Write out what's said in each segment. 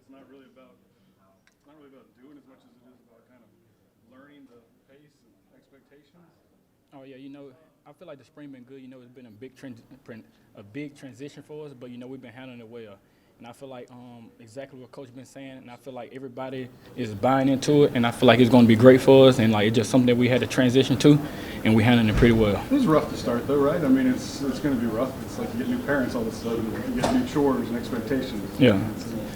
it's not really about doing as much as it is about kind of learning the pace and expectations. Oh yeah, I feel like the spring been good. It's been a big transition for us, but we've been handling it well. And I feel like exactly what Coach been saying, and I feel like everybody is buying into it, and I feel like it's going to be great for us. And like it's just something that we had to transition to, and we handling it pretty well. It was rough to start though, right? I mean, it's going to be rough. It's like you get new parents all of a sudden, you get new chores and expectations. Yeah,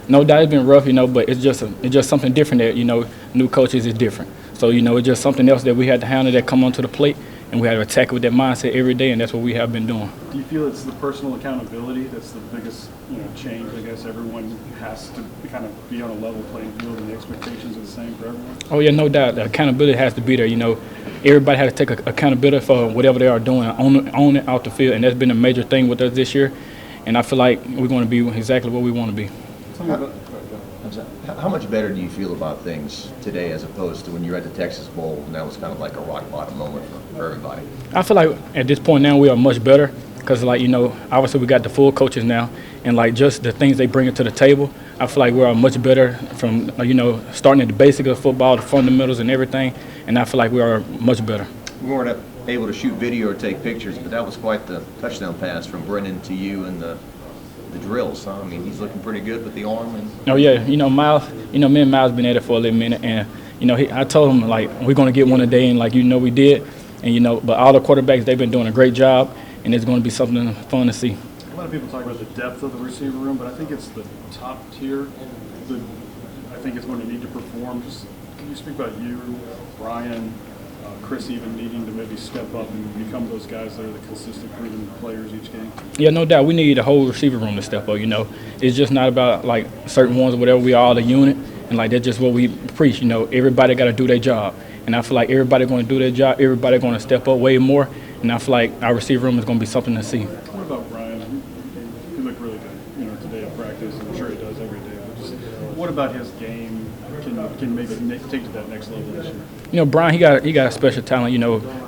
no doubt it's been rough, but it's just something different that new coaches is different. So it's just something else that we had to handle that come onto the plate. And we had to attack it with that mindset every day, and that's what we have been doing. Do you feel it's the personal accountability that's the biggest change? I guess everyone has to kind of be on a level playing field, and the expectations are the same for everyone? Oh, yeah, no doubt. The accountability has to be there. Everybody has to take accountability for whatever they are doing, own it out the field, and that's been a major thing with us this year. And I feel like we're going to be exactly what we want to be. How much better do you feel about things today as opposed to when you were at the Texas Bowl and that was kind of like a rock bottom moment for everybody? I feel like at this point now we are much better because, obviously we got the full coaches now, and just the things they bring to the table, I feel like we are much better from, starting at the basics of football, the fundamentals and everything, and I feel like we are much better. We weren't able to shoot video or take pictures, but that was quite the touchdown pass from Brennan to you and the drills, huh? I mean, he's looking pretty good with the arm. Oh yeah, Myles. Me and Myles been at it for a little minute, and I told him we're gonna get one a day, and we did, and but all the quarterbacks they've been doing a great job, and it's gonna be something fun to see. A lot of people talk about the depth of the receiver room, but I think it's the top tier that I think is going to need to perform. Just can you speak about you, Brian, Chris even needing to maybe step up and become those guys that are the consistent, proven players each game? Yeah, no doubt. We need the whole receiver room to step up. It's just not about certain ones or whatever. We are all a unit, and that's just what we preach. Everybody got to do their job, and I feel like everybody going to do their job. Everybody going to step up way more, and I feel like our receiver room is going to be something to see. What about Brian? He looked really good, today at practice. I'm sure he does every day. But just what about his game can maybe take to that next level this year? Brian, he got a special talent,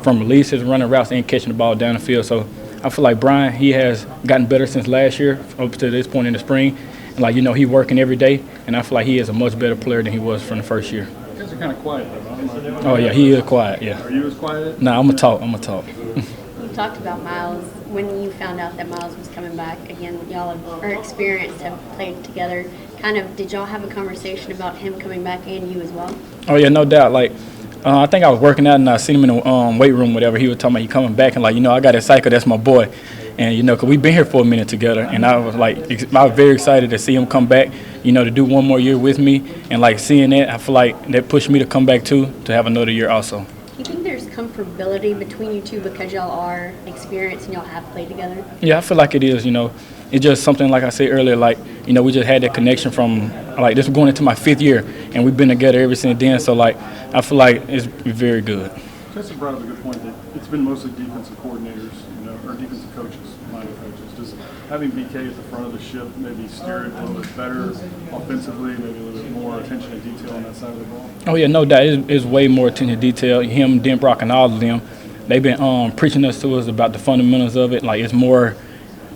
from releases, running routes, and catching the ball down the field. So I feel like Brian, he has gotten better since last year up to this point in the spring. And he working every day, and I feel like he is a much better player than he was from the first year. You guys are kind of quiet though, huh? Oh yeah, he is quiet. Yeah. Are you as quiet? Nah, I'm gonna talk. You talked about Myles. When you found out that Myles was coming back, again, y'all are experienced, have played together. Did y'all have a conversation about him coming back and you as well? Oh yeah, no doubt. I think I was working out and I seen him in the weight room, whatever. He was talking about he coming back, and I got excited 'cause that's my boy, and because we've been here for a minute together, and I was very excited to see him come back, to do one more year with me, and seeing that, I feel like that pushed me to come back too, to have another year also. Do you think there's comfortability between you two because y'all are experienced and y'all have played together? Yeah, I feel like it is. It's just something like I said earlier. We just had that connection from this was going into my 5th year, and we've been together ever since then. So I feel like it's very good. Justin brought up a good point that it's been mostly defensive coordinators, or defensive coaches, minor coaches. Does having BK at the front of the ship maybe steer it a little bit better offensively, maybe a little bit more attention to detail on that side of the ball? Oh yeah, no doubt. It's way more attention to detail. Him, Dan Brock, and all of them, they've been preaching to us about the fundamentals of it. It's more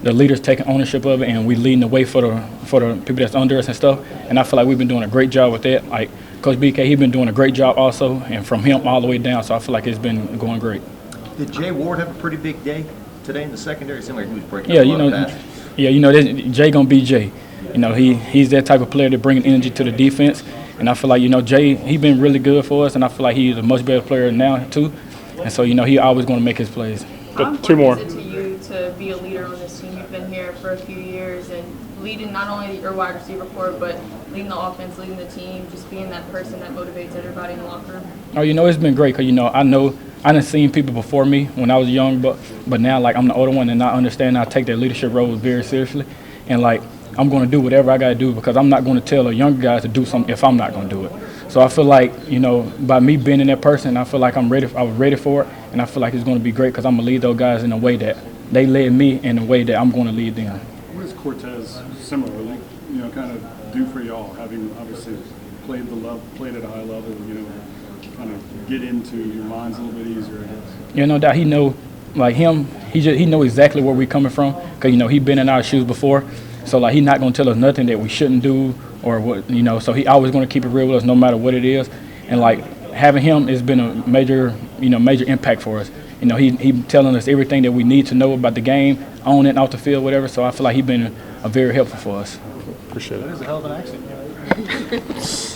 the leaders taking ownership of it, and we leading the way for the people that's under us and stuff. And I feel like we've been doing a great job with that. Coach BK, he's been doing a great job also, and from him all the way down. So I feel like it's been going great. Did Jay Ward have a pretty big day today in the secondary? It seemed like he was breaking up a lot of passes. Yeah, Jay gonna be Jay. He's that type of player to bring energy to the defense, and I feel like Jay, he's been really good for us, and I feel like he's a much better player now too. And so he always gonna make his plays. How important is it to you to be a leader on this team? You've been here for a few years and leading not only your wide receiver corps, but leading the offense, leading the team, just being that person that motivates everybody in the locker room? Oh, it's been great because, I done seen people before me when I was young, but now, I'm the older one, and I understand I take that leadership role very seriously. And, I'm going to do whatever I got to do because I'm not going to tell a younger guy to do something if I'm not going to do it. So I feel like, by me being in that person, I feel like I was ready for it, and I feel like it's going to be great because I'm going to lead those guys in a way that they led me in a way that I'm going to lead them. What does Cortez similarly, kind of do for y'all, having obviously played at a high level, kind of get into your minds a little bit easier, I guess? Yeah, no doubt. He know exactly where we're coming from because, he's been in our shoes before. So like he's not gonna tell us nothing that we shouldn't do or what, you know. So he always gonna keep it real with us no matter what it is. And like having him has been a major, major impact for us. You know, he telling us everything that we need to know about the game, on and off the field, whatever. So I feel like he's been a very helpful for us. Appreciate it. That is a hell of an accent.